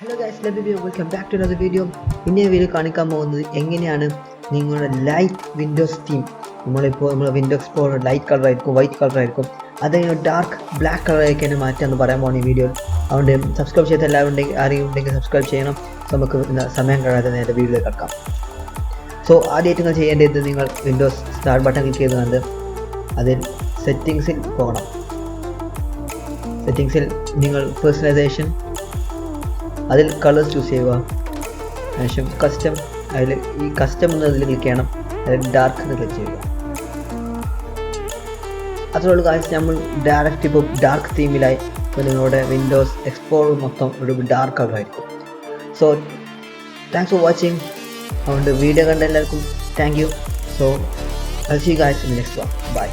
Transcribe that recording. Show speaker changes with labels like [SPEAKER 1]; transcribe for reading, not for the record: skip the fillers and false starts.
[SPEAKER 1] Hello guys, Labeeb, welcome back to another video. ഇന്നേ video കാണിക്കാൻ പോകുന്നത് എങ്ങനെയാണ് നിങ്ങളുടെ ലൈറ്റ് വിൻഡോസ് തീം നമ്മൾ വിൻഡോ എക്സ്പ്ലോറർ ലൈറ്റ് കളർ ആയിരിക്കും, വൈറ്റ് കളർ ആയിരിക്കും, അതെങ്ങനെ ഡാർക്ക് ബ്ലാക്ക് കളറിലേക്ക് തന്നെ മാറ്റാമെന്ന് പറയാൻ പോകുന്ന ഈ വീഡിയോയിൽ. അതുകൊണ്ട് സബ്സ്ക്രൈബ് ചെയ്ത എല്ലാവരും ആരെയും ഉണ്ടെങ്കിൽ സബ്സ്ക്രൈബ് ചെയ്യണം. നമുക്ക് സമയം കളയാതെ നേരെ വീഡിയോയിൽ കിടക്കാം. സോ ആദ്യമായിട്ട് നിങ്ങൾ ചെയ്യേണ്ടത്, നിങ്ങൾ വിൻഡോസ് സ്റ്റാർട്ട് ബട്ടൺ ക്ലിക്ക് ചെയ്തുകൊണ്ട് അതിൽ സെറ്റിങ്സിൽ പോകണം. സെറ്റിങ്സിൽ നിങ്ങൾ പേഴ്സണലൈസേഷൻ, അതിൽ കളേഴ്സ് ചൂസ് ചെയ്യുക. ശേഷം കസ്റ്റം, അതിൽ ഈ കസ്റ്റം എന്നതിൽ ക്ലിക്ക് ചെയ്യണം. അതിൽ ഡാർക്ക് എന്ന് ക്ലിക്ക് ചെയ്യുക. അതുകൊണ്ട് കാര്യം നമ്മൾ ഡയറക്റ്റ് ഇപ്പോൾ ഡാർക്ക് തീമിലായി. ഇപ്പോൾ നിങ്ങളുടെ വിൻഡോസ് എക്സ്പ്ലോറർ മൊത്തം ഒരു ഡാർക്ക് കളറായിരിക്കും. So thanks for watching. അതുകൊണ്ട് വീഡിയോ കണ്ട എല്ലാവർക്കും thank you. So I see you guys in next one. By.